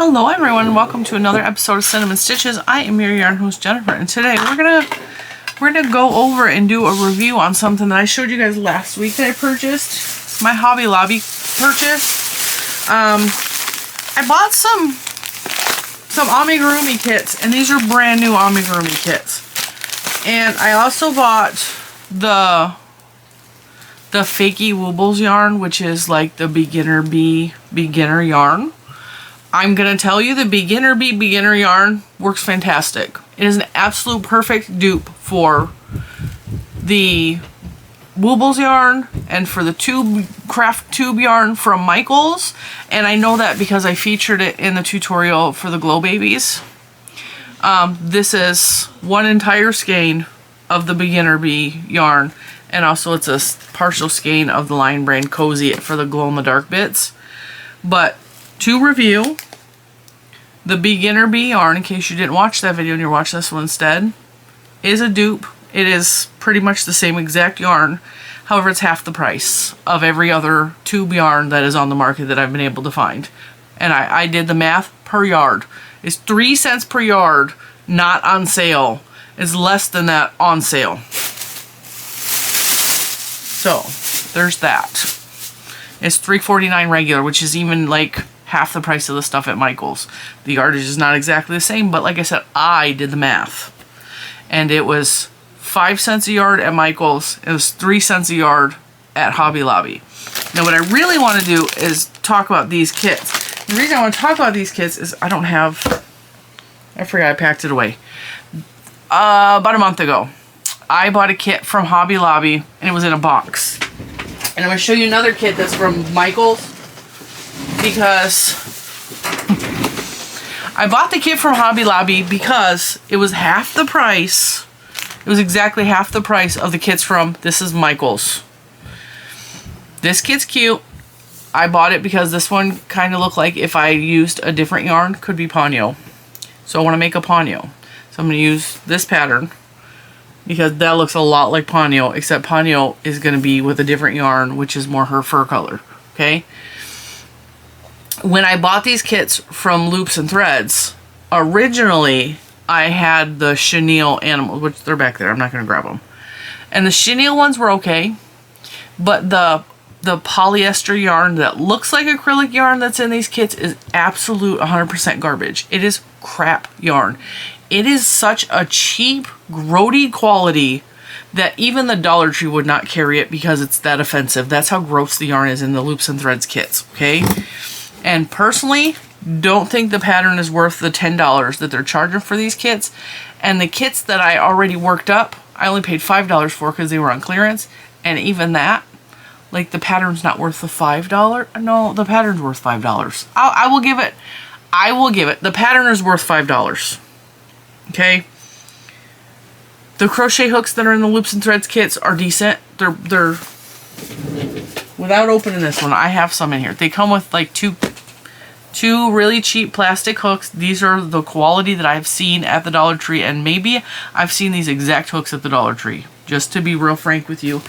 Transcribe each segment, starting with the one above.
Hello everyone and welcome to another episode of Cinnamon Stitches. I am your yarn host Jennifer, and today we're gonna go over and do a review on something that I showed you guys last week that I purchased. It's my Hobby Lobby purchase. I bought some Amigurumi kits, and these are brand new Amigurumi kits. And I also bought the Fakey Woobles yarn, which is like the beginner yarn. I'm going to tell you the beginner yarn works fantastic. It is an absolute perfect dupe for the Woobles yarn and for the craft tube yarn from Michaels. And I know that because I featured it in the tutorial for the Glow Babies. This is one entire skein of the beginner bee yarn. And also it's a partial skein of the Lion Brand Cozy for the glow in the dark bits. But to review, the beginner bee yarn, in case you didn't watch that video and you're watching this one instead, is a dupe. It is pretty much the same exact yarn. However, it's half the price of every other tube yarn that is on the market that I've been able to find. And I did the math per yard. It's 3 cents per yard, not on sale. It's less than that on sale. So, there's that. It's $3.49 regular, which is even like half the price of the stuff at Michael's. The yardage is not exactly the same, but like I said, I did the math. And it was 5 cents a yard at Michael's. It was 3 cents a yard at Hobby Lobby. Now what I really want to do is talk about these kits. The reason I want to talk about these kits is I forgot I packed it away. About a month ago, I bought a kit from Hobby Lobby and it was in a box. And I'm going to show you another kit that's from Michael's, because I bought the kit from Hobby Lobby because it was half the price. It was exactly half the price of the kits from, this is Michael's. This kit's cute. I bought it because this one kind of looked like if I used a different yarn, could be Poncho. So I want to make a Poncho. So I'm going to use this pattern, because that looks a lot like Poncho, except Poncho is going to be with a different yarn, which is more her fur color. Okay? When I bought these kits from Loops and Threads, originally I had the chenille animals, which they're back there. I'm not going to grab them. And the chenille ones were okay, but the polyester yarn that looks like acrylic yarn that's in these kits is absolute 100% garbage. It is crap yarn. It is such a cheap, grody quality that even the Dollar Tree would not carry it because it's that offensive. That's how gross the yarn is in the Loops and Threads kits, okay? And personally, don't think the pattern is worth the $10 that they're charging for these kits. And the kits that I already worked up, I only paid $5 for because they were on clearance. And even that, like, the pattern's not worth the $5. No, the pattern's worth $5. I will give it. The pattern is worth $5. Okay? The crochet hooks that are in the Loops and Threads kits are decent. They're without opening this one, I have some in here. They come with like two really cheap plastic hooks. These are the quality that I've seen at the Dollar Tree, and maybe I've seen these exact hooks at the Dollar Tree, just to be real frank with you.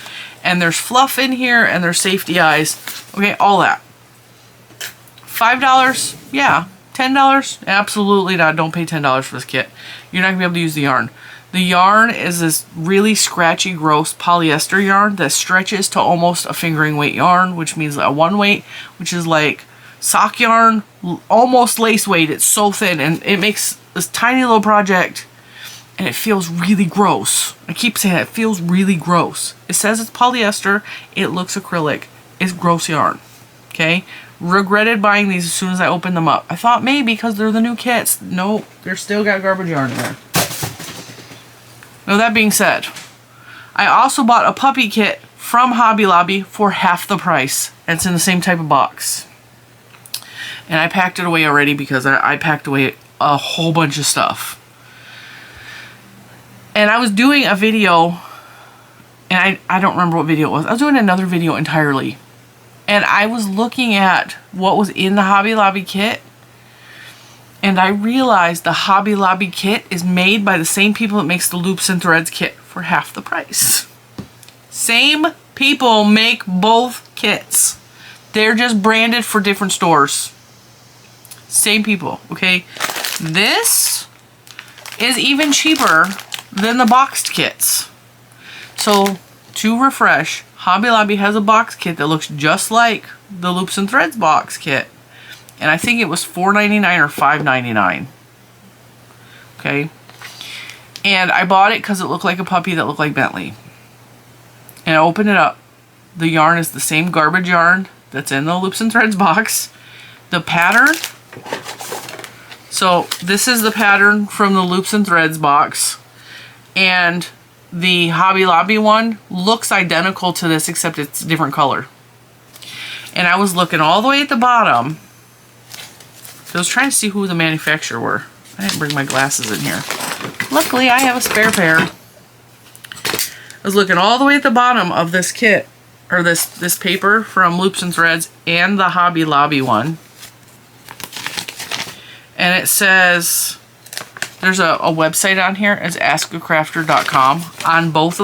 And there's fluff in here, and there's safety eyes. Okay, all that. $5? Yeah. $10? Absolutely not. Don't pay $10 for this kit. You're not going to be able to use the yarn. The yarn is this really scratchy, gross polyester yarn that stretches to almost a fingering weight yarn, which means a 1 weight, which is like sock yarn, almost lace weight. It's so thin, and it makes this tiny little project, and it feels really gross. I keep saying it feels really gross. It says it's polyester. It looks acrylic. It's gross yarn. Okay? Regretted buying these as soon as I opened them up. I thought maybe because they're the new kits. Nope, they're still got garbage yarn in there. Now that being said, I also bought a puppy kit from Hobby Lobby for half the price. And it's in the same type of box. And I packed it away already because I packed away a whole bunch of stuff. And I was doing a video, and I don't remember what video it was. I was doing another video entirely. And I was looking at what was in the Hobby Lobby kit. And I realized the Hobby Lobby kit is made by the same people that makes the Loops and Threads kit for half the price. Same people make both kits. They're just branded for different stores. Same people, okay? This is even cheaper than the boxed kits. So, to refresh, Hobby Lobby has a box kit that looks just like the Loops and Threads box kit. And I think it was $4.99 or $5.99. Okay? And I bought it because it looked like a puppy that looked like Bentley. And I opened it up. The yarn is the same garbage yarn that's in the Loops and Threads box. The pattern. So this is the pattern from the Loops and Threads box. And the Hobby Lobby one looks identical to this except it's a different color. And I was looking all the way at the bottom. I was trying to see who the manufacturer were. I didn't bring my glasses in here. Luckily, I have a spare pair. I was looking all the way at the bottom of this kit, or this paper from Loops and Threads and the Hobby Lobby one. And it says, there's a website on here, it's askacrafter.com, on both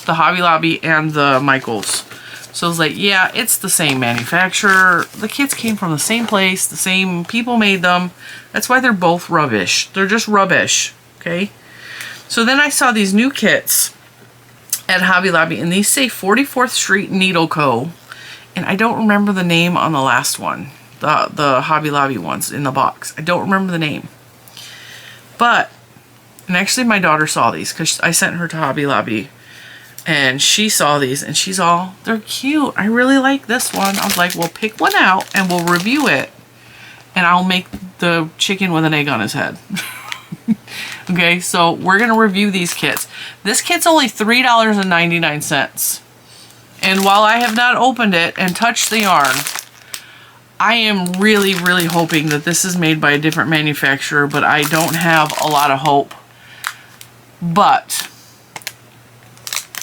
the Hobby Lobby and the Michaels. So I was like, yeah, it's the same manufacturer. The kits came from the same place. The same people made them. That's why they're both rubbish. They're just rubbish. Okay? So then I saw these new kits at Hobby Lobby. And these say 44th Street Needle Co. And I don't remember the name on the last one. The Hobby Lobby ones in the box. I don't remember the name. But, and actually my daughter saw these. Because I sent her to Hobby Lobby. And she saw these and she's all, they're cute. I really like this one. I was like, well, pick one out and we'll review it. And I'll make the chicken with an egg on his head. Okay, so we're going to review these kits. This kit's only $3.99. And while I have not opened it and touched the yarn, I am really, really hoping that this is made by a different manufacturer, but I don't have a lot of hope. But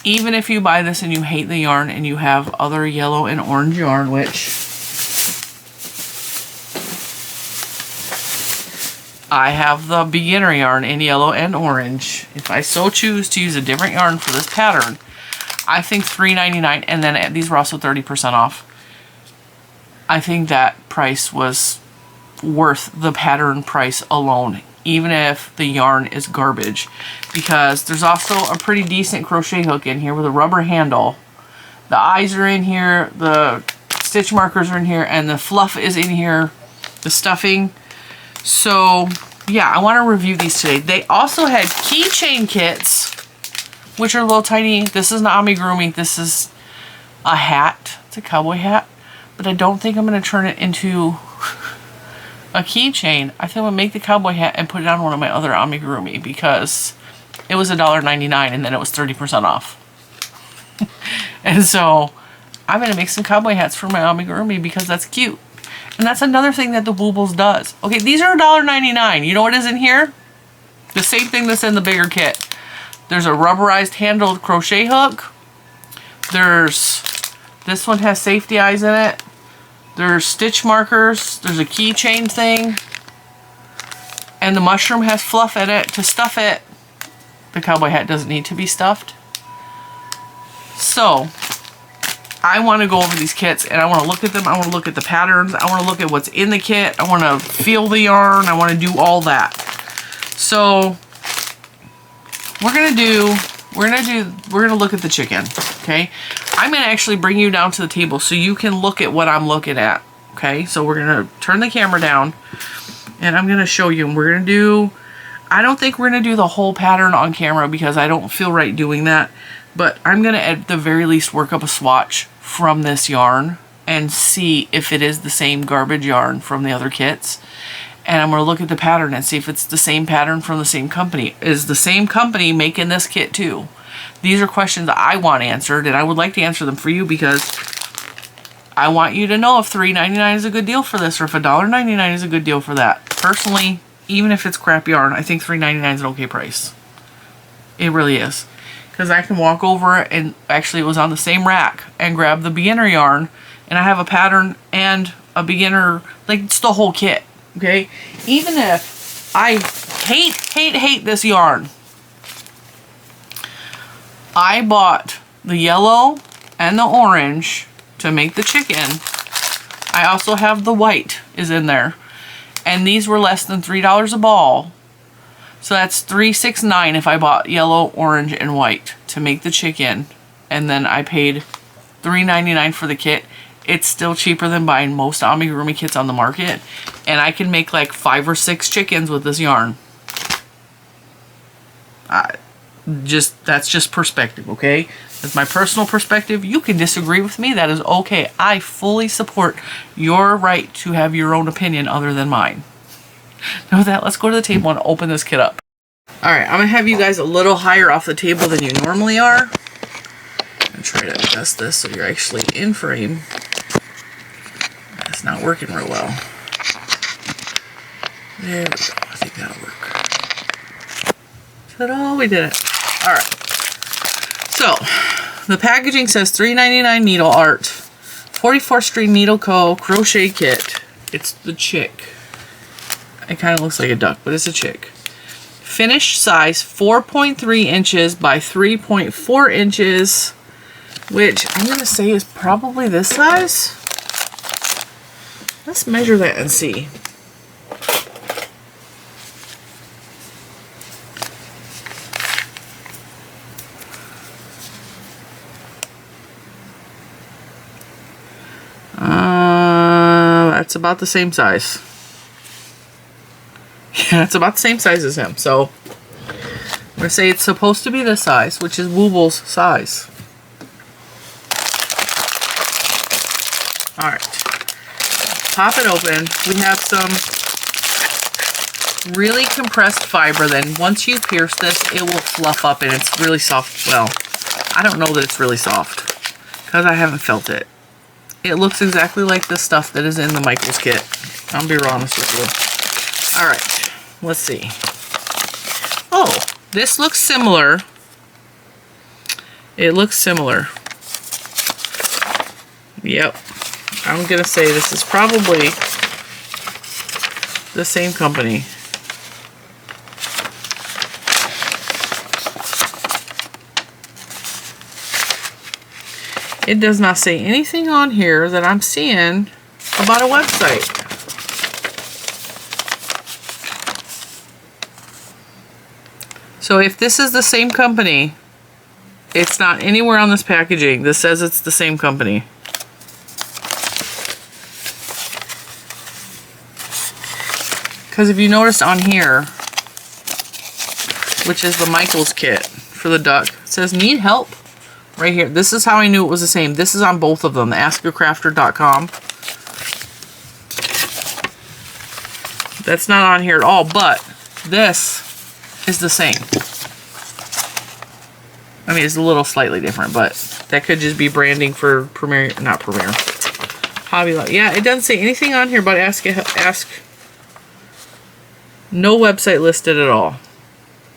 even if you buy this and you hate the yarn and you have other yellow and orange yarn, which I have the beginner yarn in yellow and orange. If I so choose to use a different yarn for this pattern, I think $3.99, and then these were also 30% off. I think that price was worth the pattern price alone, even if the yarn is garbage, because there's also a pretty decent crochet hook in here with a rubber handle. The eyes are in here, the stitch markers are in here, and the fluff is in here, the stuffing. So yeah, I want to review these today. They also had keychain kits, which are little tiny. This is an amigurumi. This is a hat. It's a cowboy hat, but I don't think I'm going to turn it into a keychain. I think I'm gonna make the cowboy hat and put it on one of my other amigurumi because it was $1.99 and then it was 30% off. And so I'm gonna make some cowboy hats for my amigurumi because that's cute. And that's another thing that the Woobles does. Okay, these are $1.99. You know what is in here? The same thing that's in the bigger kit. There's a rubberized handled crochet hook. This one has safety eyes in it. There's stitch markers. There's a keychain thing. And the mushroom has fluff in it to stuff it. The cowboy hat doesn't need to be stuffed. So, I want to go over these kits and I want to look at them. I want to look at the patterns. I want to look at what's in the kit. I want to feel the yarn. I want to do all that. So, we're going to look at the chicken. Okay. I'm going to actually bring you down to the table so you can look at what I'm looking at. Okay. So we're going to turn the camera down and I'm going to show you. And we're going to do, I don't think we're going to do the whole pattern on camera because I don't feel right doing that. But I'm going to at the very least work up a swatch from this yarn and see if it is the same garbage yarn from the other kits. And I'm going to look at the pattern and see if it's the same pattern from the same company. Is the same company making this kit too? These are questions I want answered, and I would like to answer them for you because I want you to know if $3.99 is a good deal for this or if $1.99 is a good deal for that. Personally, even if it's crap yarn, I think $3.99 is an okay price. It really is. Because I can walk over and actually it was on the same rack and grab the beginner yarn, and I have a pattern and a beginner, like it's the whole kit. Okay, even if I hate this yarn, I bought the yellow and the orange to make the chicken. I also have the white is in there. And these were less than $3 a ball. So that's $3.69 if I bought yellow, orange, and white to make the chicken. And then I paid $3.99 for the kit. It's still cheaper than buying most amigurumi kits on the market. And I can make like 5 or 6 chickens with this yarn. That's just perspective, okay? That's my personal perspective. You can disagree with me. That is okay. I fully support your right to have your own opinion other than mine. Now with that, let's go to the table and open this kit up. Alright, I'm going to have you guys a little higher off the table than you normally are. I'm try to adjust this so you're actually in frame. That's not working real well. There we go. I think that'll work. Ta-da, we did it. Alright. So, the packaging says $3.99 needle art, 44 string needle co. crochet kit. It's the chick. It kind of looks like a duck, but it's a chick. Finished size 4.3 inches by 3.4 inches, which I'm going to say is probably this size. Let's measure that and see. That's about the same size. Yeah, it's about the same size as him. So I'm going to say it's supposed to be this size, which is Wooble's size. Alright. Pop it open. We have some really compressed fiber. Then once you pierce this, it will fluff up and it's really soft. Well, I don't know that it's really soft because I haven't felt it. It looks exactly like the stuff that is in the Michaels kit. I'll be honest with you. Alright, let's see. Oh, this looks similar. It looks similar. Yep. I'm going to say this is probably the same company. It does not say anything on here that I'm seeing about a website. So if this is the same company, it's not anywhere on this packaging that says it's the same company. Because if you notice on here, which is the Michaels kit for the duck, it says need help. Right here. This is how I knew it was the same. This is on both of them. AskYourCrafter.com. That's not on here at all, but this is the same. I mean, it's a little slightly different, but that could just be branding for Premier, not Premier. Hobby Lobby. Yeah, it doesn't say anything on here about ask. No website listed at all.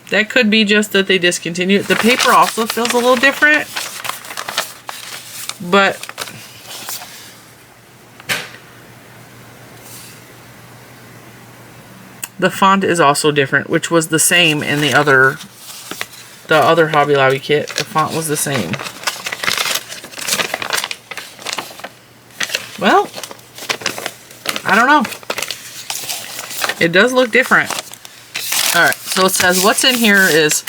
That could be just that they discontinued. The paper also feels a little different. But the font is also different, which was the same in the other Hobby Lobby kit. The font was the same. Well, I don't know. It does look different. Alright, so it says what's in here is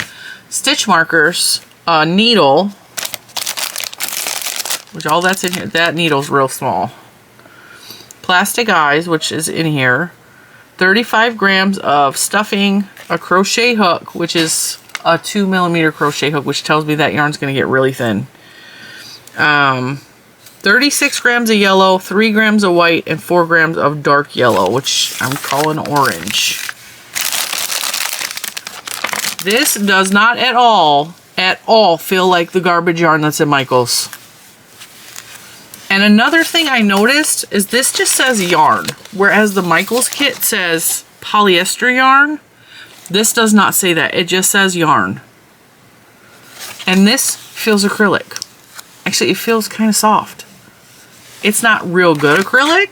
stitch markers, a needle, which all that's in here. That needle's real small. Plastic eyes, which is in here. 35 grams of stuffing, a crochet hook, which is a 2mm crochet hook, which tells me that yarn's going to get really thin. 36 grams of yellow, 3 grams of white, and 4 grams of dark yellow, which I'm calling orange. This does not at all feel like the garbage yarn that's in Michaels. And another thing I noticed is this just says yarn, whereas the Michaels kit says polyester yarn. This does not say that. It just says yarn. And this feels acrylic. Actually, it feels kind of soft. It's not real good acrylic,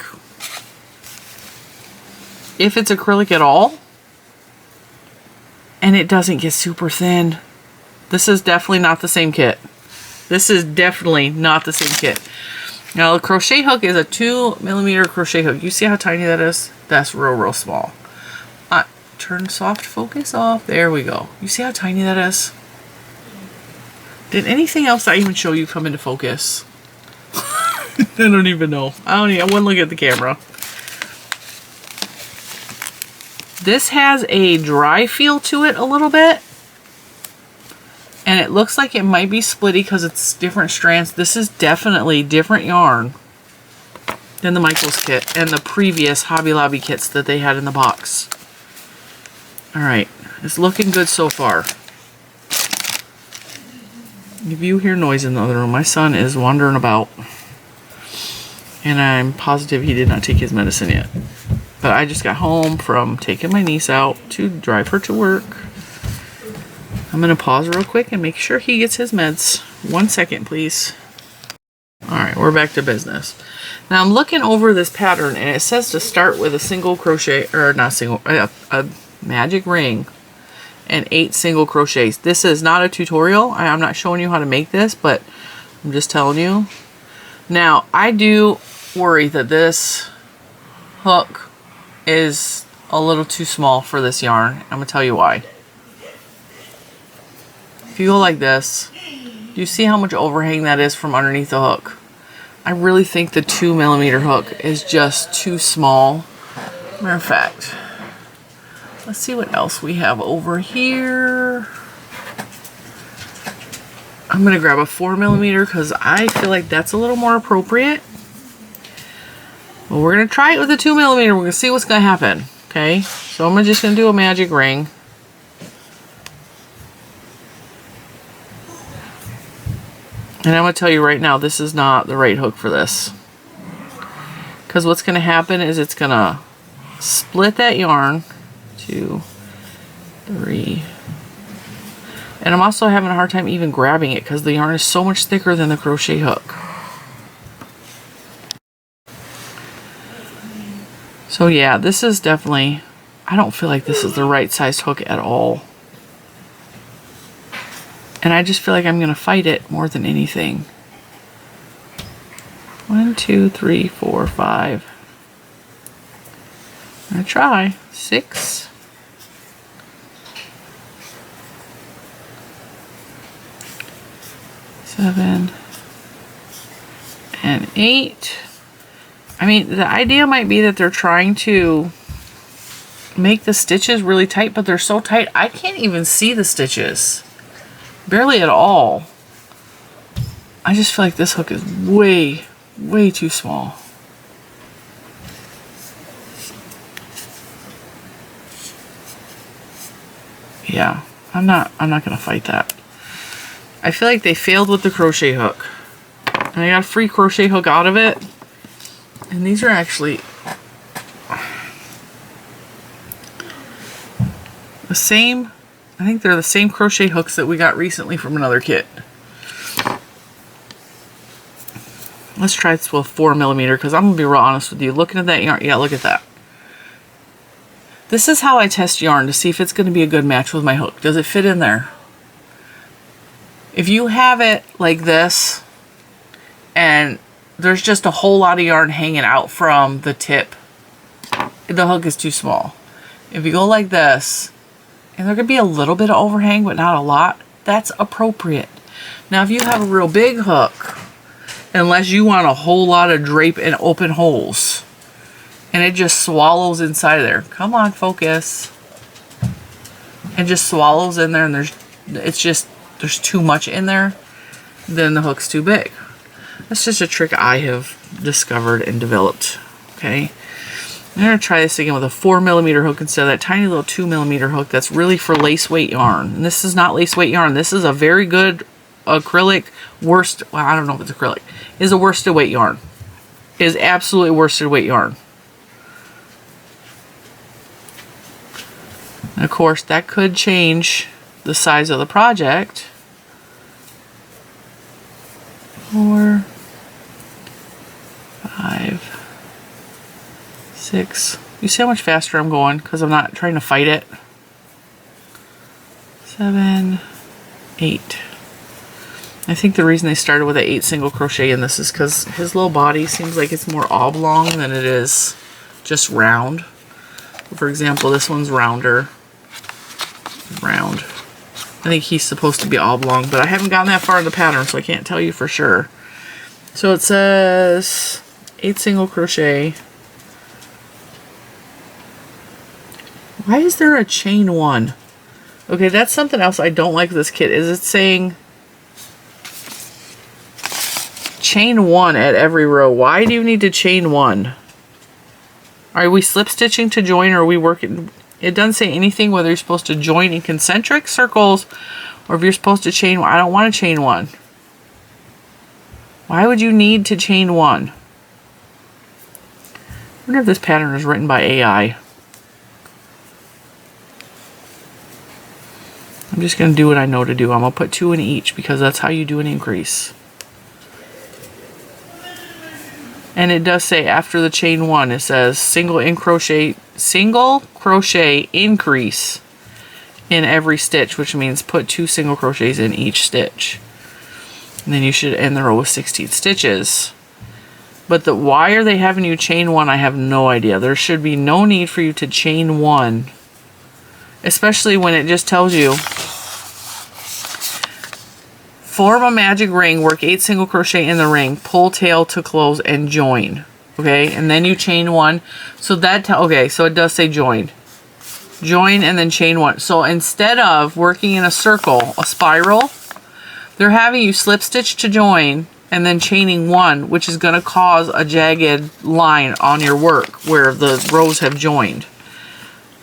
if it's acrylic at all. And it doesn't get super thin. This is definitely not the same kit. This is definitely not the same kit. Now, the crochet hook is a 2mm crochet hook. You see how tiny that is? That's real small. Turn soft focus off. There we go. You see how tiny that is? Did anything else I even show you come into focus? I don't even know. I wouldn't look at the camera. This has a dry feel to it a little bit. And it looks like it might be splitty because it's different strands. This is definitely different yarn than the Michaels kit and the previous Hobby Lobby kits that they had in the box. Alright, it's looking good so far. If you hear noise in the other room, my son is wandering about. And I'm positive he did not take his medicine yet. But I just got home from taking my niece out to drive her to work. I'm going to pause real quick and make sure he gets his meds. 1 second, please. Alright, we're back to business. Now I'm looking over this pattern and it says to start with a single crochet, or not single, a magic ring and 8 single crochets. This is not a tutorial. I'm not showing you how to make this, but I'm just telling you. Now, I do worry that this hook is a little too small for this yarn. I'm going to tell you why. If you go like this, do you see how much overhang that is from underneath the hook? I really think the 2mm hook is just too small. Matter of fact, let's see what else we have over here. I'm going to grab a 4mm because I feel like that's a little more appropriate. Well, we're going to try it with a 2mm. We're going to see what's going to happen. Okay, so I'm just going to do a magic ring. And I'm going to tell you right now, this is not the right hook for this. Because what's going to happen is it's going to split that yarn. 2, 3. And I'm also having a hard time even grabbing it because the yarn is so much thicker than the crochet hook. So yeah, this is definitely, I don't feel like this is the right sized hook at all. And I just feel like I'm going to fight it more than anything. 1, 2, 3, 4, 5. I'm going to try 6. 7 and 8. I mean, the idea might be that they're trying to make the stitches really tight, but they're so tight I can't even see the stitches. Barely at all. I just feel like this hook is way too small. Yeah, I'm not gonna fight that. I feel like they failed with the crochet hook. And I got a free crochet hook out of it. And these are actually the same, I think they're the same crochet hooks that we got recently from another kit. Let's try this with 4mm because I'm going to be real honest with you. Looking at that yarn, yeah, look at that. This is how I test yarn to see if it's going to be a good match with my hook. Does it fit in there? If you have it like this and there's just a whole lot of yarn hanging out from the tip, the hook is too small. If you go like this, and there could be a little bit of overhang, but not a lot, that's appropriate. Now, if you have a real big hook, unless you want a whole lot of drape and open holes, and it just swallows inside of there. Come on, focus. It just swallows in there, and there's too much in there, then the hook's too big. That's just a trick I have discovered and developed. Okay, I'm going to try this again with a 4mm hook instead of that tiny little 2mm hook that's really for lace weight yarn. And this is not lace weight yarn. This is a very good acrylic worsted, well, I don't know if it's acrylic, is a worsted weight yarn. It is absolutely worsted weight yarn. And of course, that could change the size of the project. 4, 5, 6. You see how much faster I'm going because I'm not trying to fight it. 7, 8. I think the reason they started with an 8 single crochet in this is because his little body seems like it's more oblong than it is just round. For example, this one's rounder. Round. I think he's supposed to be oblong, but I haven't gotten that far in the pattern, so I can't tell you for sure. So it says 8 single crochet. Why is there a chain 1? Okay, that's something else I don't like with this kit. Is it saying chain 1 at every row? Why do you need to chain 1? Are we slip stitching to join, or are we working? It doesn't say anything whether you're supposed to join in concentric circles or if you're supposed to chain 1. I don't want to chain 1. Why would you need to chain 1? I wonder if this pattern is written by AI. I'm just going to do what I know to do. I'm going to put 2 in each because that's how you do an increase. And it does say after the chain 1, it says single crochet increase in every stitch, which means put 2 single crochets in each stitch. And then you should end the row with 16 stitches. But why are they having you chain 1? I have no idea. There should be no need for you to chain 1, especially when it just tells you form a magic ring, work 8 single crochet in the ring, pull tail to close, and join. Okay, and then you chain 1. So that okay, so it does say join. Join and then chain 1. So instead of working in a circle, a spiral, they're having you slip stitch to join and then chaining 1, which is going to cause a jagged line on your work where the rows have joined.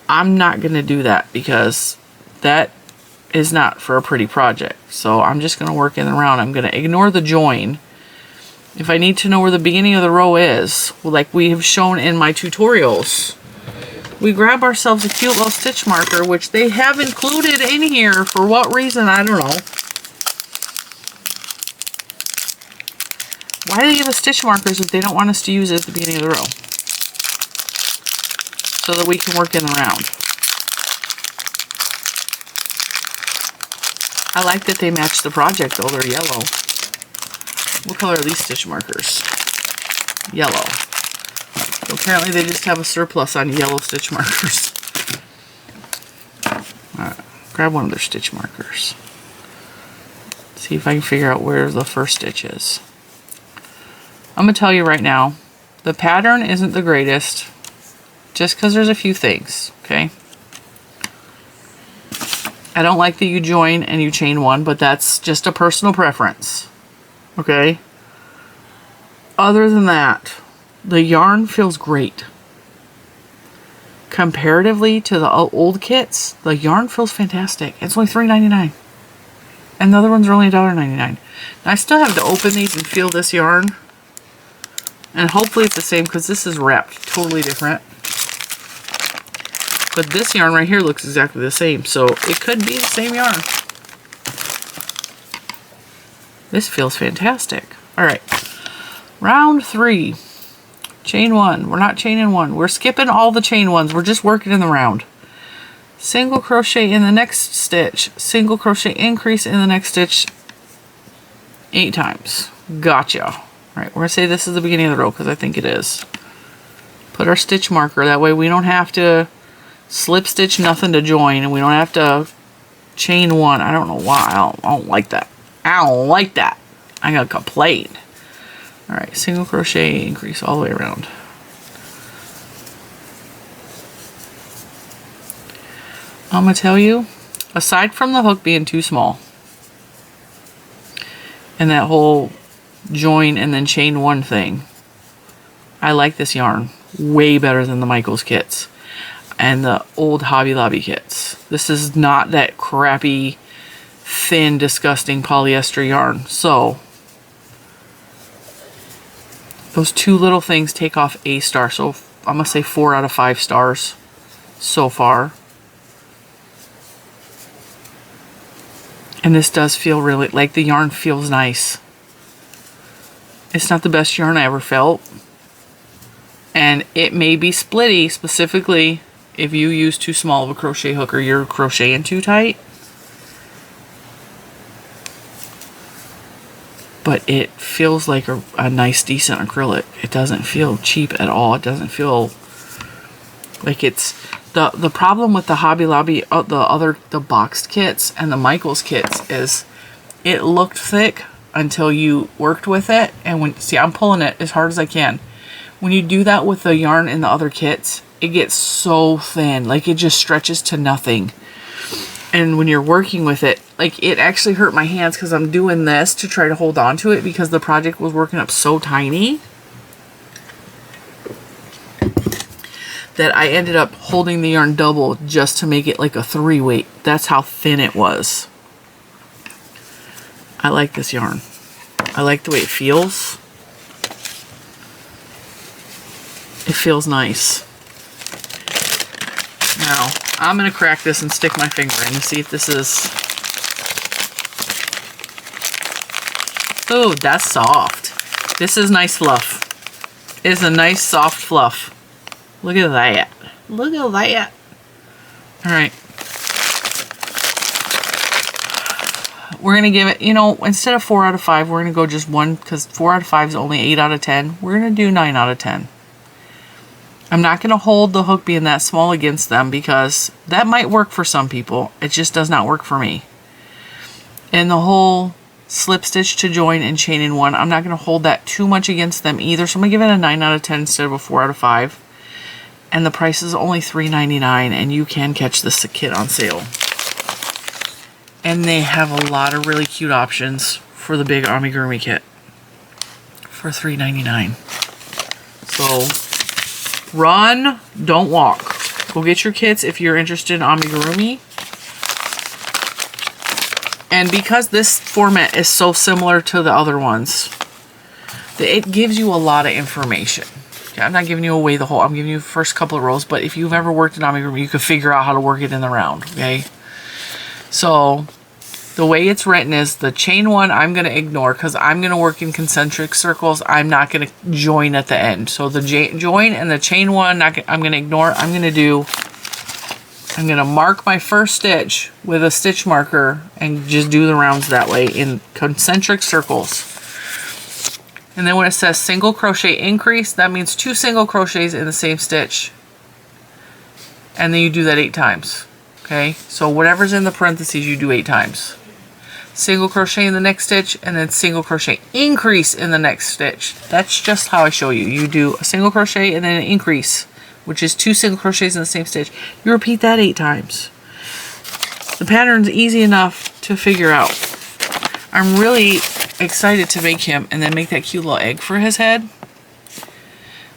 I'm not going to do that because that is not for a pretty project. So I'm just going to work in the round. I'm going to ignore the join. If I need to know where the beginning of the row is, like we have shown in my tutorials, we grab ourselves a cute little stitch marker, which they have included in here. For what reason, I don't know. Why do they give us stitch markers if they don't want us to use it at the beginning of the row? So that we can work in the round. I like that they match the project though, they're yellow. What color are these stitch markers? Yellow. So apparently they just have a surplus on yellow stitch markers. Alright, grab one of their stitch markers. See if I can figure out where the first stitch is. I'm going to tell you right now, the pattern isn't the greatest, just because there's a few things, okay? I don't like that you join and you chain 1, but that's just a personal preference, okay? Other than that, the yarn feels great. Comparatively to the old kits, the yarn feels fantastic. It's only $3.99. And the other ones are only $1.99. Now, I still have to open these and feel this yarn. And hopefully it's the same because this is wrapped totally different. But this yarn right here looks exactly the same. So it could be the same yarn. This feels fantastic. Alright. Round 3. Chain 1. We're not chaining 1. We're skipping all the chain 1s. We're just working in the round. Single crochet in the next stitch. Single crochet increase in the next stitch 8 times. Gotcha. Alright, we're going to say this is the beginning of the row because I think it is. Put our stitch marker. That way we don't have to slip stitch nothing to join and we don't have to chain 1. I don't know why. I don't like that. I don't like that. I'm going to complain. Alright, single crochet increase all the way around. I'm going to tell you, aside from the hook being too small and that whole join and then chain 1 thing, I like this yarn way better than the Michaels kits and the old Hobby Lobby kits. This is not that crappy, thin, disgusting polyester yarn. So those 2 little things take off a star. So I'm going to say 4 out of 5 stars so far. And this does feel really, like the yarn feels nice. It's not the best yarn I ever felt. And it may be splitty, specifically if you use too small of a crochet hook or you're crocheting too tight. But it feels like a nice, decent acrylic. It doesn't feel cheap at all. It doesn't feel like it's The problem with the Hobby Lobby, the boxed kits and the Michaels kits is it looked thick until you worked with it. And when, see, I'm pulling it as hard as I can. When you do that with the yarn in the other kits, it gets so thin, like it just stretches to nothing. And when you're working with it, like it actually hurt my hands because I'm doing this to try to hold on to it because the project was working up so tiny that I ended up holding the yarn double just to make it like a 3-weight. That's how thin it was. I like this yarn. I like the way it feels. It feels nice. Now, I'm going to crack this and stick my finger in to see if this is... Oh, that's soft. This is nice fluff. It's a nice soft fluff. Look at that. Look at that. Alright. We're going to give it, you know, instead of 4 out of 5, we're going to go just 1, because 4 out of 5 is only 8 out of 10. We're going to do 9 out of 10. I'm not going to hold the hook being that small against them because that might work for some people. It just does not work for me. And the whole slip stitch to join and chain in one, I'm not going to hold that too much against them either. So I'm going to give it a 9 out of 10 instead of a 4 out of 5. And the price is only $3.99, and you can catch this kit on sale. And they have a lot of really cute options for the big Amigurumi kit for $3.99. So run, don't walk. Go get your kits if you're interested in Amigurumi. And because this format is so similar to the other ones, it gives you a lot of information. Okay, I'm not giving you away the whole, I'm giving you the first couple of rows, but if you've ever worked in Amigurumi, you can figure out how to work it in the round, okay? So the way it's written is the chain one I'm going to ignore because I'm going to work in concentric circles. I'm not going to join at the end. So the join and the chain one I'm going to ignore. I'm going to mark my first stitch with a stitch marker and just do the rounds that way in concentric circles. And then when it says single crochet increase, that means 2 single crochets in the same stitch. And then you do that 8 times. Okay, so whatever's in the parentheses, you do 8 times. Single crochet in the next stitch, and then single crochet increase in the next stitch. That's just how I show you. You do a single crochet and then an increase, which is 2 single crochets in the same stitch. You repeat that 8 times. The pattern's easy enough to figure out. I'm really excited to make him and then make that cute little egg for his head.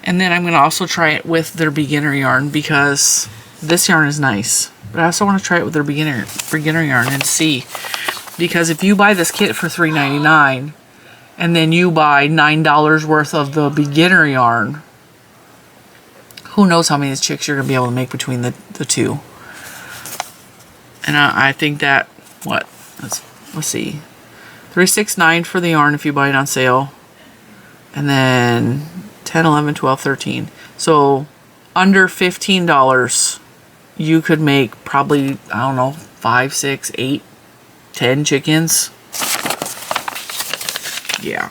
And then I'm going to also try it with their beginner yarn because this yarn is nice. But I also want to try it with their beginner yarn and see. Because if you buy this kit for $3.99 and then you buy $9 worth of the beginner yarn, who knows how many chicks you're going to be able to make between the two. And I think that, let's see. $3.69 for the yarn if you buy it on sale. And then $10, $11, $12, $13. So under $15, you could make probably, I don't know, 5, 6, 8, 10 chickens. Yeah.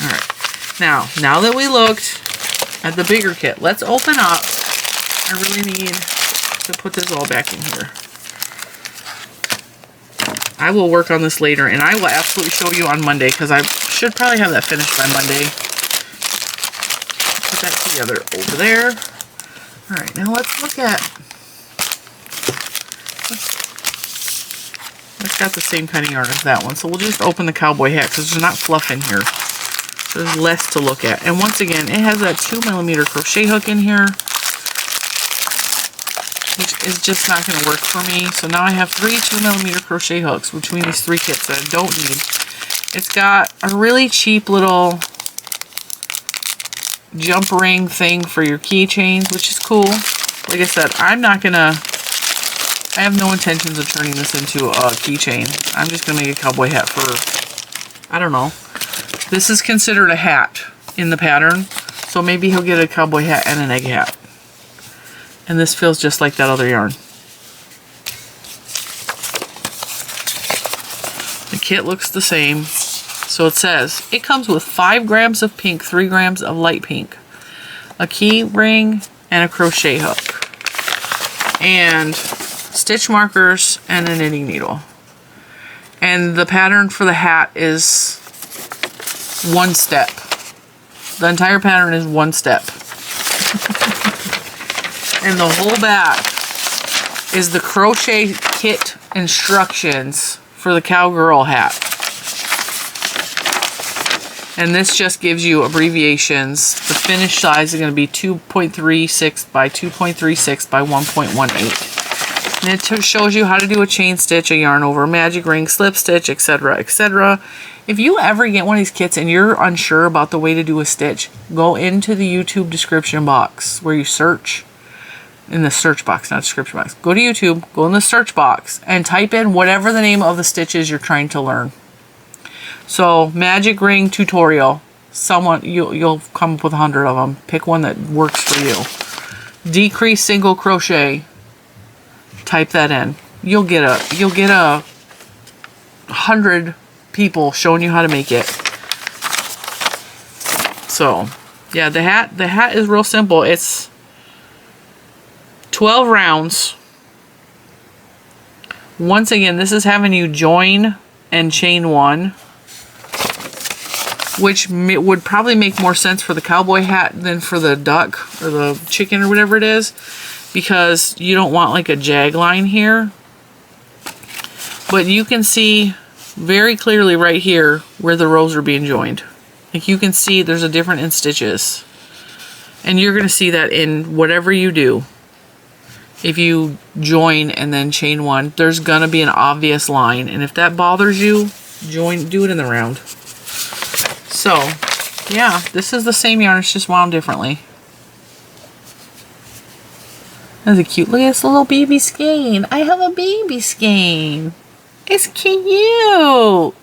All right. Now that we looked at the bigger kit, let's open up. I really need to put this all back in here. I will work on this later, and I will absolutely show you on Monday, because I should probably have that finished by Monday. Put that together over there. All right, now let's look at... It's got the same kind of yarn as that one, so we'll just open the cowboy hat, because there's not fluff in here. So there's less to look at. And once again, it has that 2mm crochet hook in here, which is just not going to work for me. So now I have 3 2mm crochet hooks between these 3 kits that I don't need. It's got a really cheap little jump ring thing for your keychains, which is cool. Like I said, I have no intentions of turning this into a keychain. I'm just going to make a cowboy hat for, I don't know. This is considered a hat in the pattern, so maybe he'll get a cowboy hat and an egg hat. And this feels just like that other yarn. The kit looks the same. So it says, it comes with 5 grams of pink, 3 grams of light pink, a key ring, and a crochet hook. and stitch markers and a knitting needle. And the pattern for the hat is 1 step. The entire pattern is 1 step. And the whole back is the crochet kit instructions for the cowgirl hat. And this just gives you abbreviations. The finished size is going to be 2.36 by 2.36 by 1.18. And it shows you how to do a chain stitch, a yarn over, magic ring, slip stitch, etc., etc. If you ever get one of these kits and you're unsure about the way to do a stitch, go into the YouTube description box where you search. In the search box, not description box. Go to YouTube, go in the search box, and type in whatever the name of the stitches you're trying to learn. So, magic ring tutorial. You'll come up with 100 of them. Pick one that works for you. Decrease single crochet. Type that in. You'll get a 100 people showing you how to make it. So, yeah, the hat is real simple. It's 12 rounds. Once again, this is having you join and chain 1, which would probably make more sense for the cowboy hat than for the duck or the chicken or whatever it is, because you don't want like a jag line here. But you can see very clearly right here where the rows are being joined. Like you can see there's a difference in stitches. And you're going to see that in whatever you do. If you join and then chain 1, there's going to be an obvious line. And if that bothers you, do it in the round. So, yeah, this is the same yarn, it's just wound differently. That's a cute, look at this little baby skein. I have a baby skein. It's cute.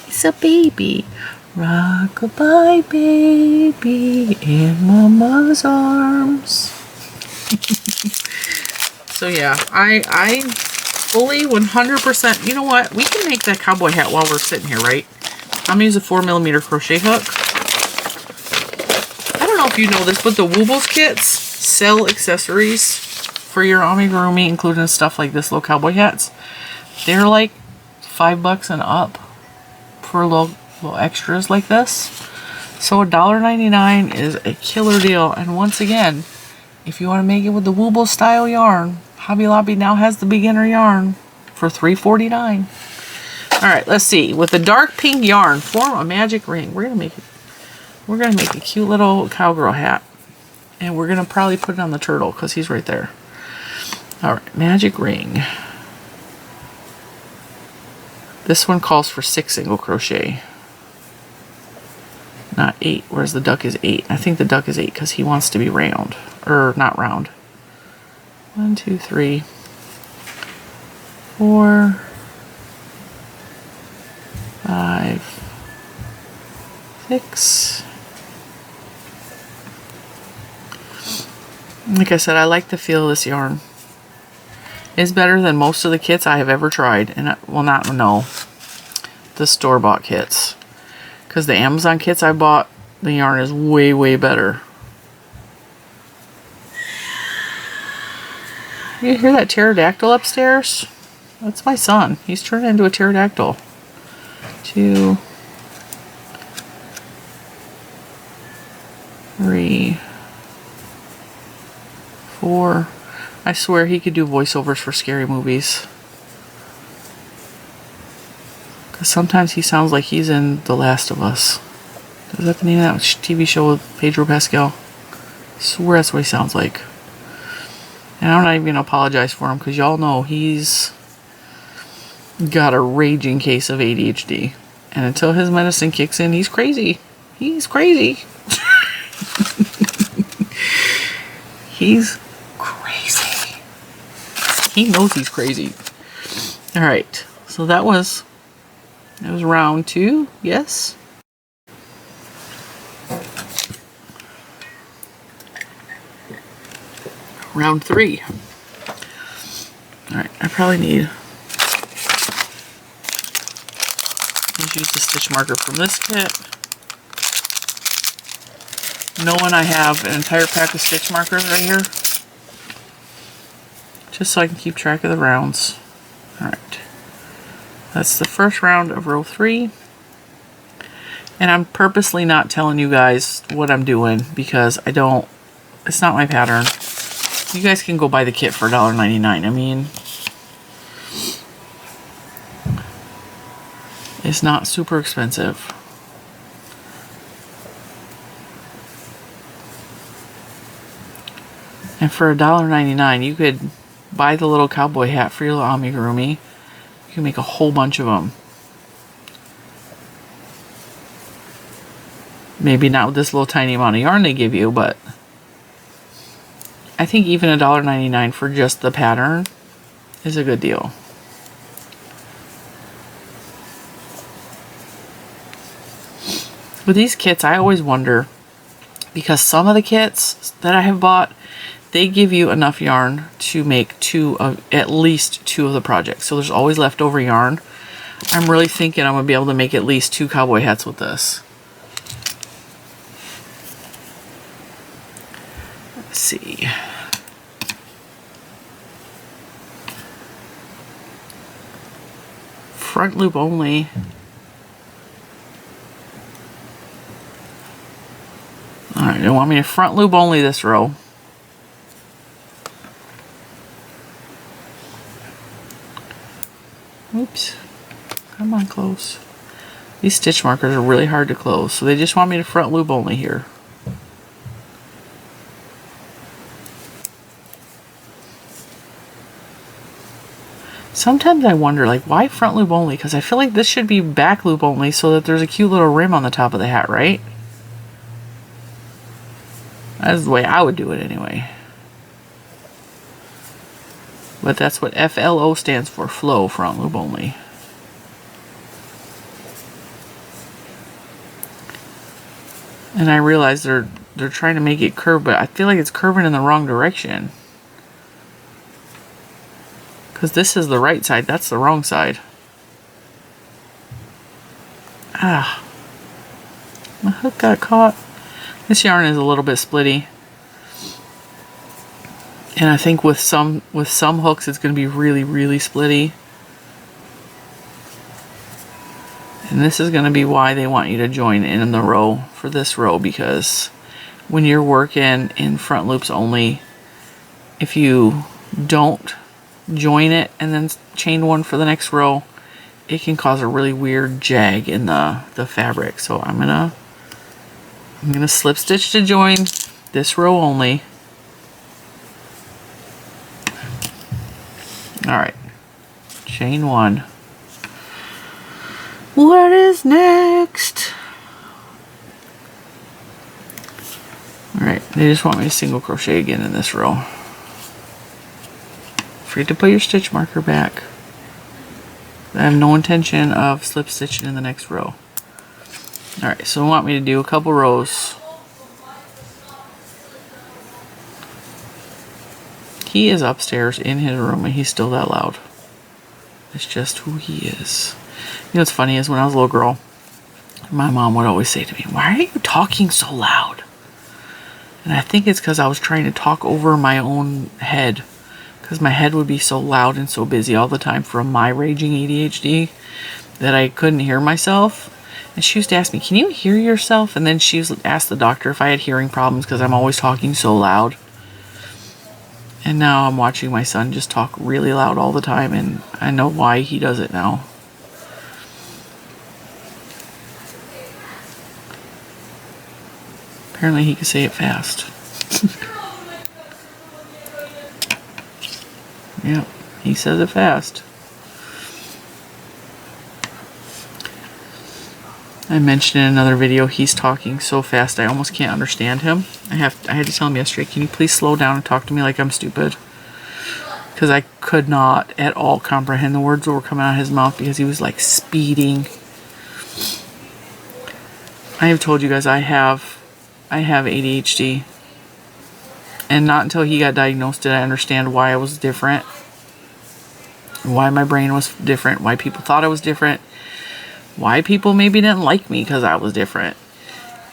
It's a baby. Rock-a-bye baby in mama's arms. So yeah, I fully 100%, you know what? We can make that cowboy hat while we're sitting here, right? I'm going to use a 4mm crochet hook. I don't know if you know this, but the Woobles kits sell accessories for your amigurumi, including stuff like this little cowboy hats. They're like $5 and up for little extras like this. So $1.99 is a killer deal. And once again, if you want to make it with the Woobles style yarn, Hobby Lobby now has the beginner yarn for $3.49. Alright, let's see. With the dark pink yarn, form a magic ring. We're gonna make a cute little cowgirl hat. And we're gonna probably put it on the turtle because he's right there. Alright, magic ring. This one calls for 6 single crochet. Not 8, whereas the duck is 8. I think the duck is 8 because he wants to be round. Or not round. 1, 2, 3, 4, 5, 6. Like I said, I like the feel of this yarn. It's better than most of the kits I have ever tried. And the store-bought kits. Because the Amazon kits I bought, the yarn is way, way better. You hear that pterodactyl upstairs? That's my son. He's turned into a pterodactyl. 2, 3, 4. I swear he could do voiceovers for scary movies. Because sometimes he sounds like he's in The Last of Us. Is that the name of that TV show with Pedro Pascal? I swear that's what he sounds like. And I'm not even going to apologize for him because y'all know he's got a raging case of ADHD. And until his medicine kicks in, he's crazy. He's crazy. He's crazy. He knows he's crazy. Alright, so that was round 2, yes? Round 3. Alright, I probably need... Let's use the stitch marker from this kit. Knowing I have an entire pack of stitch markers right here, just so I can keep track of the rounds. Alright. That's the first round of row 3. And I'm purposely not telling you guys what I'm doing because I don't, it's not my pattern. You guys can go buy the kit for $1.99. I mean, it's not super expensive. And for $1.99, you could buy the little cowboy hat for your little amigurumi. You can make a whole bunch of them. Maybe not with this little tiny amount of yarn they give you, but I think even $1.99 for just the pattern is a good deal. With these kits, I always wonder, because some of the kits that I have bought, they give you enough yarn to make at least two of the projects. So there's always leftover yarn. I'm really thinking I'm going to be able to make at least 2 cowboy hats with this. Let's see. Front loop only. Alright, they want me to front loop only this row. Oops. Come on, close. These stitch markers are really hard to close, so they just want me to front loop only here. Sometimes I wonder, like, why front loop only? Because I feel like this should be back loop only so that there's a cute little rim on the top of the hat, right? That's the way I would do it anyway. But that's what FLO stands for, flow, front loop only. And I realize they're trying to make it curve, but I feel like it's curving in the wrong direction. Because this is the right side, that's the wrong side. Ah. My hook got caught. This yarn is a little bit splitty. And I think with some hooks it's going to be really, really splitty. And this is going to be why they want you to join in the row for this row, because when you're working in front loops only, if you don't join it and then chain one for the next row, it can cause a really weird jag in the fabric. So I'm gonna slip stitch to join this row only. Alright, chain one. What is next? Alright, they just want me to single crochet again in this row. Free to put your stitch marker back. I have no intention of slip stitching in the next row. Alright, so they want me to do a couple rows. He is upstairs in his room and he's still that loud. It's just who he is. You know what's funny is when I was a little girl, my mom would always say to me, "Why are you talking so loud?" And I think it's because I was trying to talk over my own head. Because my head would be so loud and so busy all the time from my raging ADHD that I couldn't hear myself. And she used to ask me, "Can you hear yourself?" And then she asked the doctor if I had hearing problems because I'm always talking so loud. And now I'm watching my son just talk really loud all the time, and I know why he does it now. Apparently he can say it fast. Yep, he says it fast. I mentioned in another video, he's talking so fast I almost can't understand him. I had to tell him yesterday, "Can you please slow down and talk to me like I'm stupid?" Because I could not at all comprehend the words that were coming out of his mouth because he was like speeding. I have told you guys I have ADHD. And not until he got diagnosed did I understand why I was different. Why my brain was different. Why people thought I was different. Why people maybe didn't like me because I was different.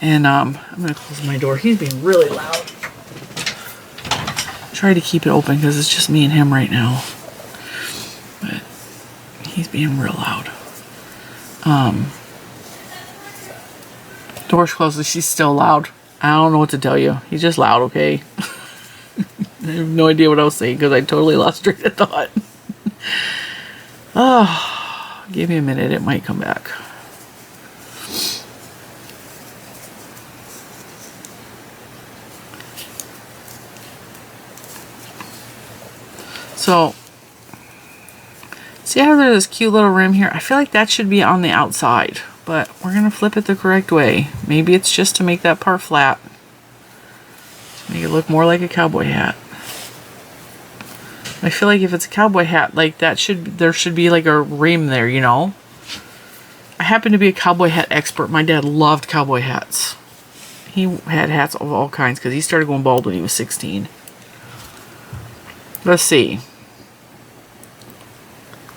And I'm going to close my door. He's being really loud. Try to keep it open because it's just me and him right now. But he's being real loud. Door's closed. She's still loud. I don't know what to tell you. He's just loud, okay? I have no idea what I was saying because I totally lost train of thought. Oh, give me a minute. It might come back. So, see how there's this cute little rim here? I feel like that should be on the outside, but we're going to flip it the correct way. Maybe it's just to make that part flat. Make it look more like a cowboy hat. I feel like if it's a cowboy hat, like there should be like a rim there, you know? I happen to be a cowboy hat expert. My dad loved cowboy hats. He had hats of all kinds because he started going bald when he was 16. Let's see.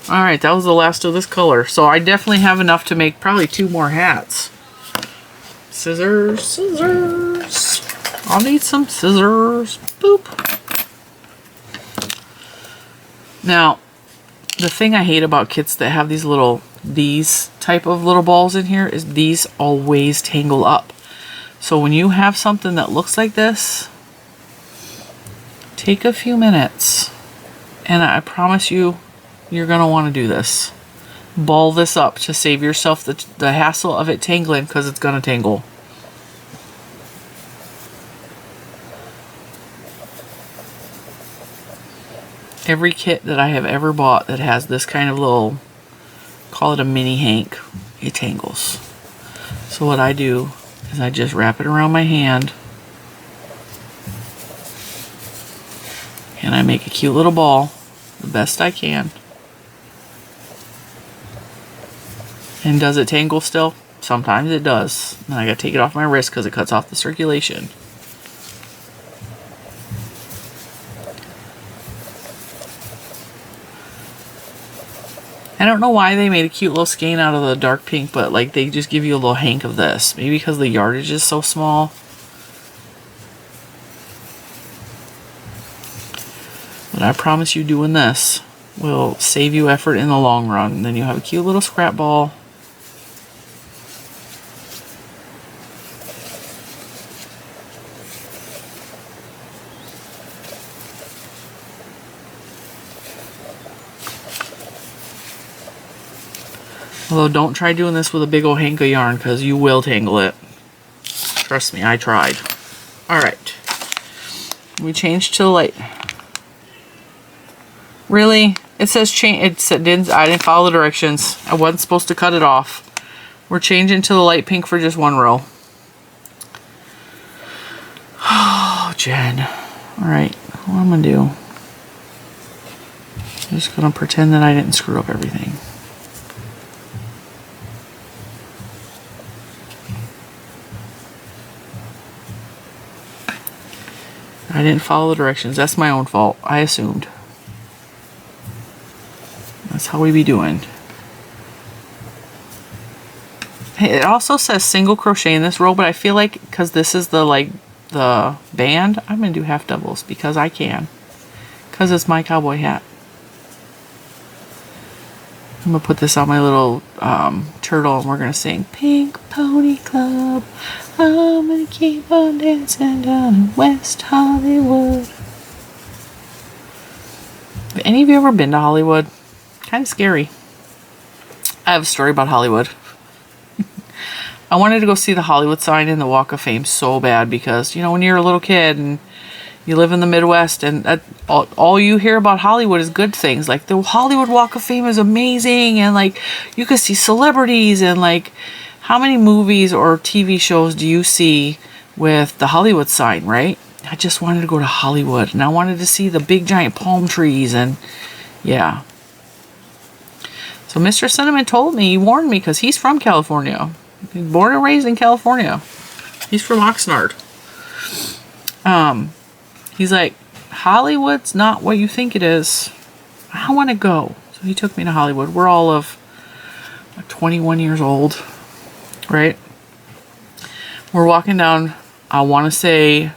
Alright, that was the last of this color. So I definitely have enough to make probably 2 more hats. Scissors, scissors. I'll need some scissors. Boop. Now, the thing I hate about kits that have these type of little balls in here is these always tangle up. So when you have something that looks like this, take a few minutes, and I promise you, you're going to want to do this. Ball this up to save yourself the hassle of it tangling, because it's going to tangle. Every kit that I have ever bought that has this kind of little, call it a mini hank, it tangles. So what I do is I just wrap it around my hand, and I make a cute little ball the best I can. And does it tangle still? Sometimes it does. And I gotta take it off my wrist because it cuts off the circulation. I don't know why they made a cute little skein out of the dark pink, but like they just give you a little hank of this. Maybe because the yardage is so small. But I promise you doing this will save you effort in the long run. And then you have a cute little scrap ball. Although don't try doing this with a big old hank of yarn because you will tangle it. Trust me, I tried. Alright. We changed to the light. Really? It says change. I didn't follow the directions. I wasn't supposed to cut it off. We're changing to the light pink for just 1 row. Oh, Jen. Alright. What I'm going to do. I'm just going to pretend that I didn't screw up everything. I didn't follow the directions. That's my own fault. I assumed. That's how we be doing. Hey, it also says single crochet in this row, but I feel like because this is the band, I'm going to do half doubles because I can. Because it's my cowboy hat. I'm going to put this on my little turtle and we're going to sing Pink Pony Club. I'm going to keep on dancing down in West Hollywood. Have any of you ever been to Hollywood? Kind of scary. I have a story about Hollywood. I wanted to go see the Hollywood sign in the Walk of Fame so bad because, you know, when you're a little kid and you live in the Midwest and all you hear about Hollywood is good things. Like the Hollywood Walk of Fame is amazing and like you can see celebrities and like how many movies or TV shows do you see with the Hollywood sign, right? I just wanted to go to Hollywood and I wanted to see the big giant palm trees and yeah. So Mr. Cinnamon told me, he warned me because he's from California. He's born and raised in California. He's from Oxnard. He's like, Hollywood's not what you think it is. I want to go. So he took me to Hollywood. We're all of 21 years old, right? We're walking down, I want to say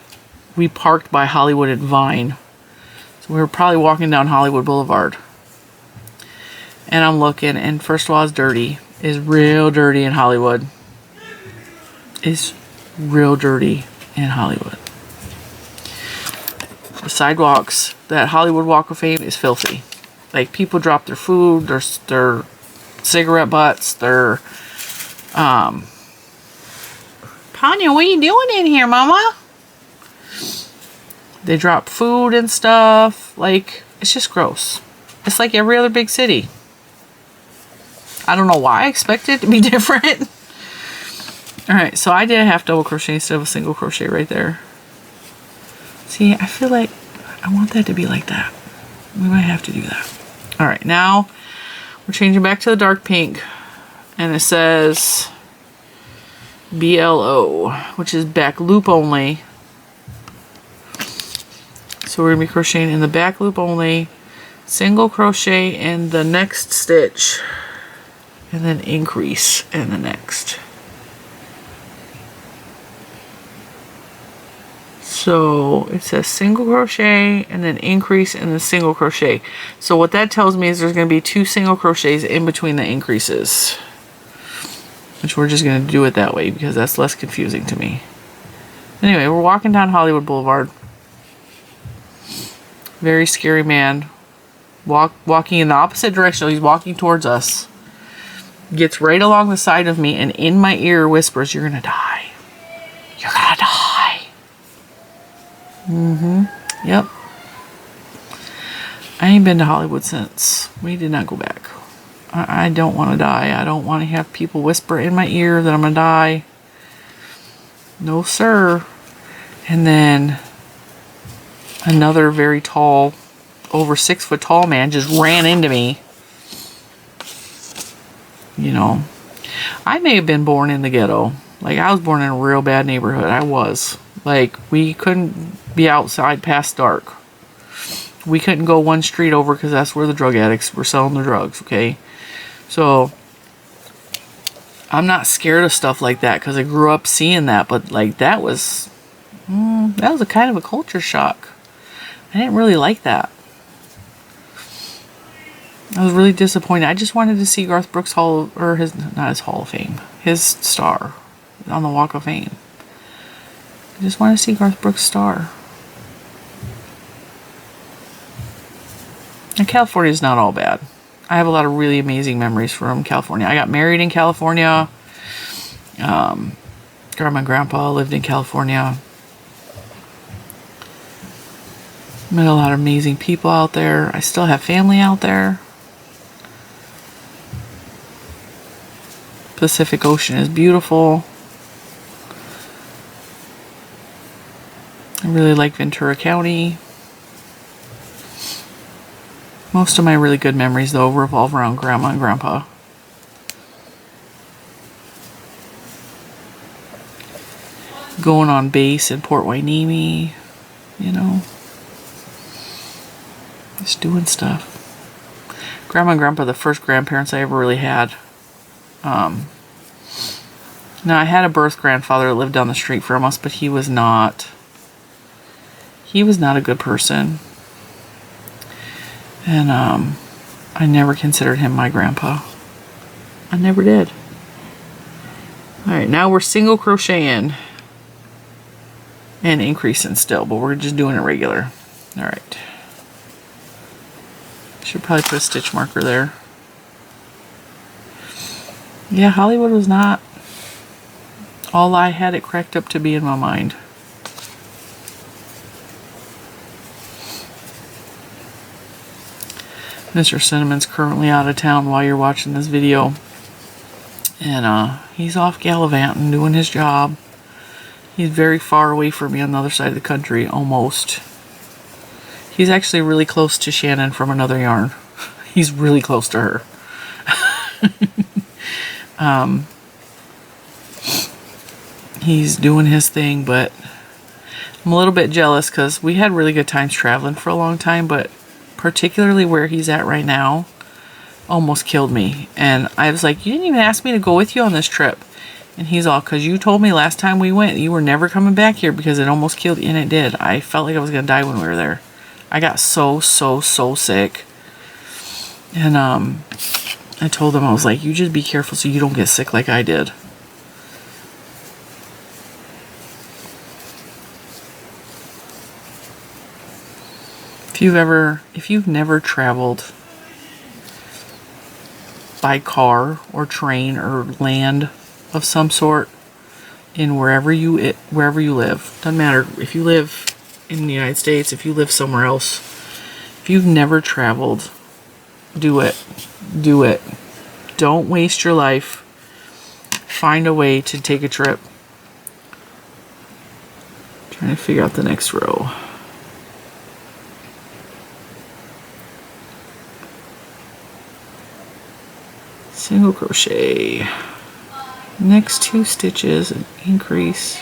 we parked by Hollywood and Vine. We were probably walking down Hollywood Boulevard. And I'm looking, and first of all, it's dirty. It's real dirty in Hollywood. It's real dirty in Hollywood. The sidewalks, that Hollywood Walk of Fame is filthy. Like, people drop their food, their cigarette butts, their, Ponyo, what are you doing in here, Mama? They drop food and stuff. Like, it's just gross. It's like every other big city. I don't know why I expected it to be different. Alright, so I did a half double crochet instead of a single crochet right there. See, I feel like I want that to be like that. We might have to do that. Alright, now we're changing back to the dark pink. And it says BLO, which is back loop only. So we're going to be crocheting in the back loop only, single crochet in the next stitch, and then increase in the next. So it says single crochet and then increase in the single crochet. So what that tells me is there's going to be 2 single crochets in between the increases, which we're just going to do it that way because that's less confusing to me. Anyway, we're walking down Hollywood Boulevard. Very scary man. Walking in the opposite direction. He's walking towards us. Gets right along the side of me and in my ear whispers, "You're gonna die. You're gonna die." Yep. I ain't been to Hollywood since. We did not go back. I don't want to die. I don't want to have people whisper in my ear that I'm gonna die. No, sir. And then another very tall, over 6 foot tall man just ran into me. You know, I may have been born in the ghetto. Like, I was born in a real bad neighborhood. I was. Like, we couldn't be outside past dark. We couldn't go one street over because that's where the drug addicts were selling their drugs, okay? So, I'm not scared of stuff like that because I grew up seeing that. But, like, that was a kind of a culture shock. I didn't really like that. I was really disappointed. I just wanted to see Garth Brooks Hall, or not his Hall of Fame, his star on the Walk of Fame. I just want to see Garth Brooks' star. And California is not all bad. I have a lot of really amazing memories from California. I got married in California. Grandma and Grandpa lived in California. Met a lot of amazing people out there. I still have family out there. Pacific Ocean is beautiful. I really like Ventura County. Most of my really good memories, though, revolve around Grandma and Grandpa. Going on base in Port Hueneme, you know. Just doing stuff. Grandma and Grandpa, the first grandparents I ever really had. Now, I had a birth grandfather that lived down the street from us, but he was not a good person. And I never considered him my grandpa. I never did. Alright, now we're single crocheting and increasing still, but we're just doing it regular. Alright. Should probably put a stitch marker there. Yeah, Hollywood was not all I had it cracked up to be in my mind. Mr. Cinnamon's currently out of town while you're watching this video. And he's off gallivanting, doing his job. He's very far away from me on the other side of the country, almost. He's actually really close to Shannon from another yarn. He's really close to her. He's doing his thing, but I'm a little bit jealous because we had really good times traveling for a long time, but particularly where he's at right now almost killed me. And I was like, you didn't even ask me to go with you on this trip. And he's all, because you told me last time we went you were never coming back here because it almost killed you. And it did. I felt like I was going to die when we were there. I got so sick. And I told them, I was like, you just be careful so you don't get sick like I did. If you've never traveled by car or train or land of some sort in wherever you live, doesn't matter if you live in the United States, if you live somewhere else, if you've never traveled, do it. Do it. Don't waste your life. Find a way to take a trip. Trying to figure out the next row. Single crochet. Next 2 stitches and increase.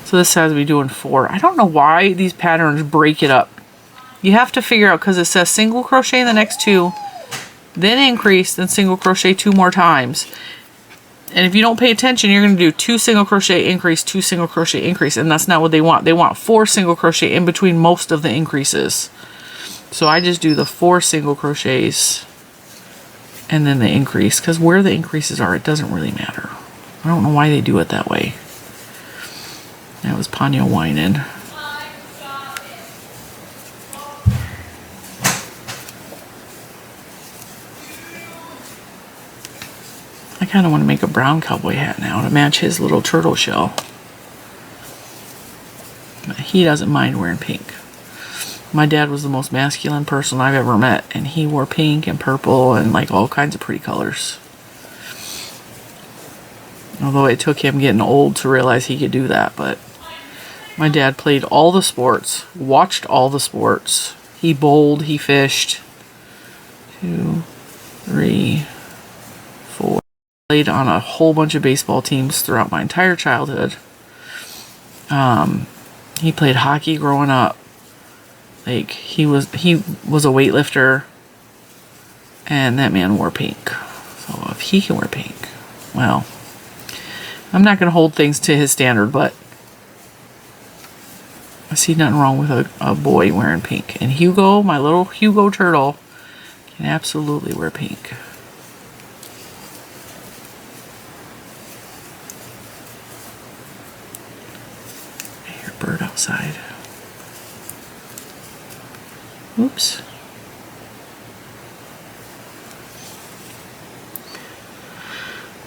So this has to be doing 4. I don't know why these patterns break it up. You have to figure out, because it says single crochet in the next 2, then increase, then single crochet 2 more times. And if you don't pay attention, you're going to do 2 single crochet increase, 2 single crochet increase, and that's not what they want. They want 4 single crochet in between most of the increases. So I just do the 4 single crochets and then the increase, because where the increases are, it doesn't really matter. I don't know why they do it that way. That was Ponyo whining. I kind of want to make a brown cowboy hat now to match his little turtle shell. But he doesn't mind wearing pink. My dad was the most masculine person I've ever met, and he wore pink and purple and like all kinds of pretty colors. Although it took him getting old to realize he could do that, but my dad played all the sports, watched all the sports. He bowled, he fished. 2, 3, 4. Played on a whole bunch of baseball teams throughout my entire childhood. He played hockey growing up. Like he was a weightlifter, and that man wore pink. So if he can wear pink, well, I'm not going to hold things to his standard, but I see nothing wrong with a boy wearing pink. And Hugo, my little Hugo turtle, can absolutely wear pink. I hear a bird outside. Oops.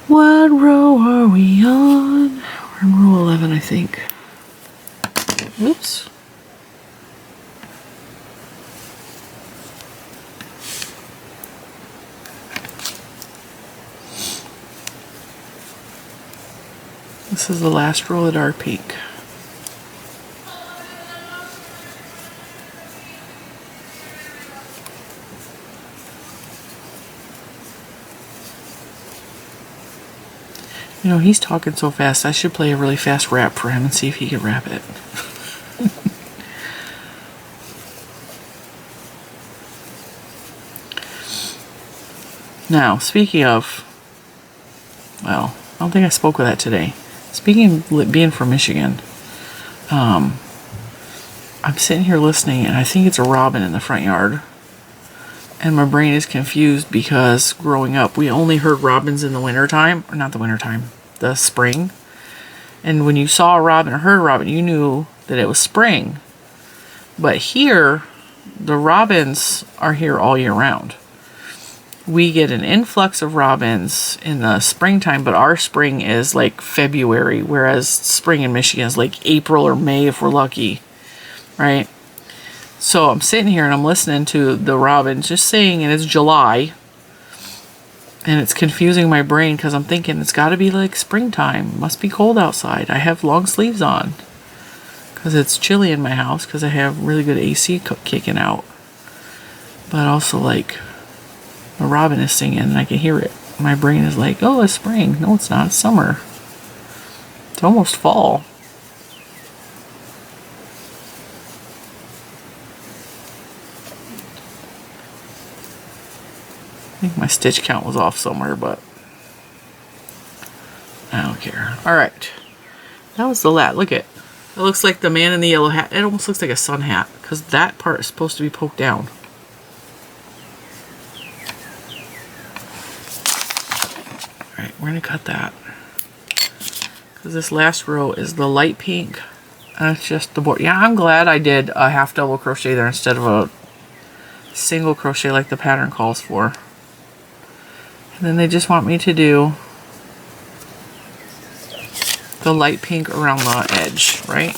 What row are we on? We're in row 11, I think. Oops. This is the last row of dark pink. You know, he's talking so fast, I should play a really fast rap for him and see if he can rap it. Now, speaking of, well, I don't think I spoke of that today. Speaking of being from Michigan, I'm sitting here listening, and I think it's a robin in the front yard. And my brain is confused because growing up, we only heard robins in the wintertime. Or not the wintertime, the spring. And when you saw a robin or heard a robin, you knew that it was spring. But here, the robins are here all year round. We get an influx of robins in the springtime, but our spring is like February, whereas spring in Michigan is like April or May if we're lucky, right? So I'm sitting here and I'm listening to the robins just saying, and it's July, and it's confusing my brain because I'm thinking it's got to be like springtime. It must be cold outside. I have long sleeves on because it's chilly in my house because I have really good AC kicking out. But also like the robin is singing and I can hear it. My brain is like, oh, it's spring. No, it's not. It's summer. It's almost fall. I think my stitch count was off somewhere, but I don't care. Alright. That was the last. Look at It looks like the man in the yellow hat. It almost looks like a sun hat because that part is supposed to be poked down. Alright, we're going to cut that. Because this last row is the light pink. And it's just the board. Yeah, I'm glad I did a half double crochet there instead of a single crochet like the pattern calls for. And then they just want me to do the light pink around the edge, right?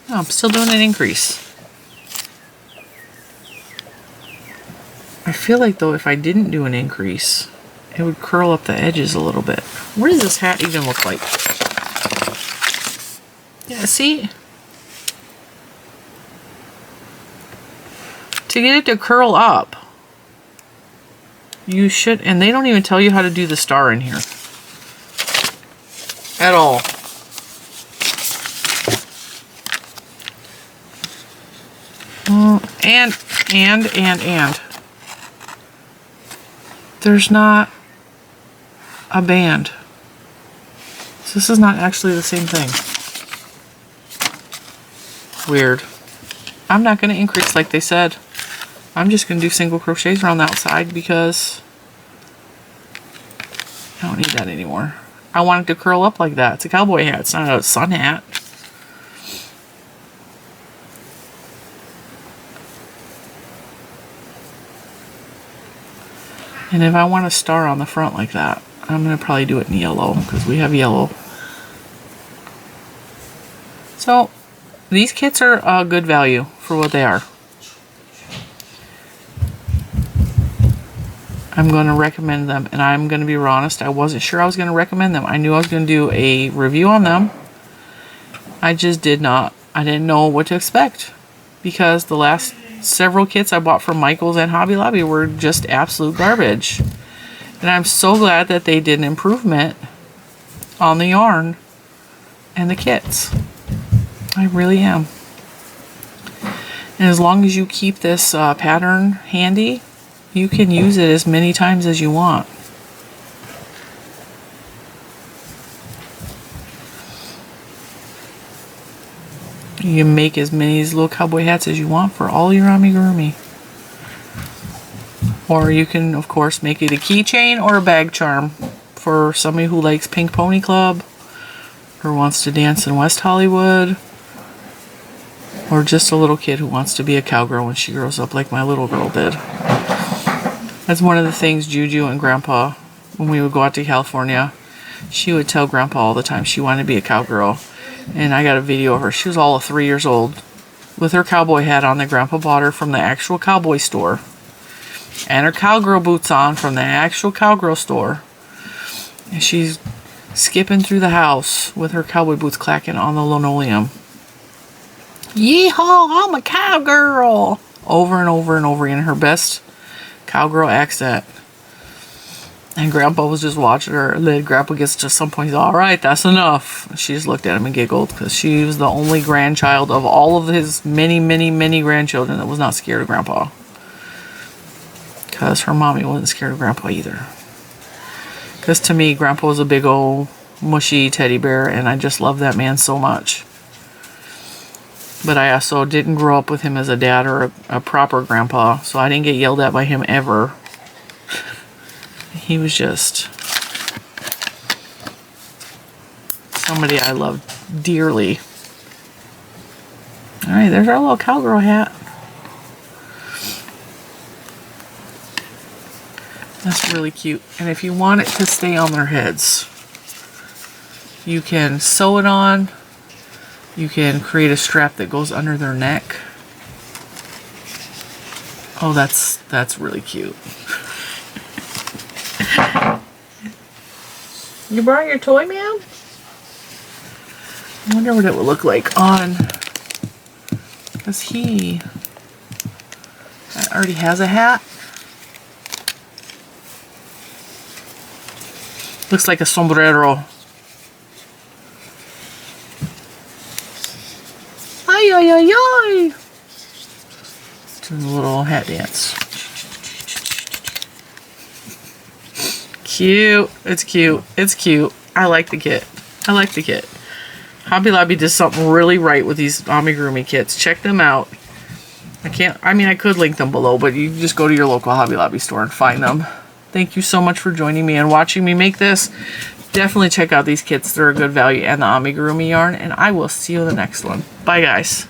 Oh, I'm still doing an increase. I feel like though if I didn't do an increase, it would curl up the edges a little bit. What does this hat even look like? Yeah, see? To get it to curl up, you should, and they don't even tell you how to do the star in here. At all. And. There's not a band. So this is not actually the same thing. Weird. I'm not going to increase like they said. I'm just going to do single crochets around the outside because I don't need that anymore. I want it to curl up like that. It's a cowboy hat. It's not a sun hat. And if I want a star on the front like that, I'm going to probably do it in yellow because we have yellow. So these kits are a good value for what they are. I'm going to recommend them, and I'm going to be honest, I wasn't sure I was going to recommend them. I knew I was going to do a review on them. I just did not. I didn't know what to expect because the last several kits I bought from Michaels and Hobby Lobby were just absolute garbage. And I'm so glad that they did an improvement on the yarn and the kits. I really am. And as long as you keep this pattern handy, you can use it as many times as you want. You can make as many of these little cowboy hats as you want for all your amigurumi. Or you can, of course, make it a keychain or a bag charm for somebody who likes Pink Pony Club or wants to dance in West Hollywood, or just a little kid who wants to be a cowgirl when she grows up like my little girl did. That's one of the things Juju and Grandpa, when we would go out to California, she would tell Grandpa all the time she wanted to be a cowgirl. And I got a video of her. She was all of 3 years old with her cowboy hat on that Grandpa bought her from the actual cowboy store. And her cowgirl boots on from the actual cowgirl store. And she's skipping through the house with her cowboy boots clacking on the linoleum. Yeehaw, I'm a cowgirl! Over and over and over again, her best cowgirl accent. And Grandpa was just watching her, and then Grandpa gets to some point, he's alright, that's enough. She just looked at him and giggled, because she was the only grandchild of all of his many, many, many grandchildren that was not scared of Grandpa. Because her mommy wasn't scared of Grandpa either. Because to me, Grandpa was a big old mushy teddy bear, and I just love that man so much. But I also didn't grow up with him as a dad or a proper grandpa, so I didn't get yelled at by him ever. He was just somebody I loved dearly. Alright, there's our little cowgirl hat. That's really cute. And if you want it to stay on their heads, you can sew it on. You can create a strap that goes under their neck. Oh, that's really cute. You brought your toy, ma'am? I wonder what it would look like on, because he already has a hat. Looks like a sombrero. Ay, ay, ay, ay. Doing a little hat dance. Cute. It's cute. It's cute. I like the kit. I like the kit. Hobby Lobby does something really right with these amigurumi kits. Check them out. I could link them below, but you just go to your local Hobby Lobby store and find them. Thank you so much for joining me and watching me make this. Definitely check out these kits. They're a good value, and the amigurumi yarn, and I will see you in the next one. Bye, guys.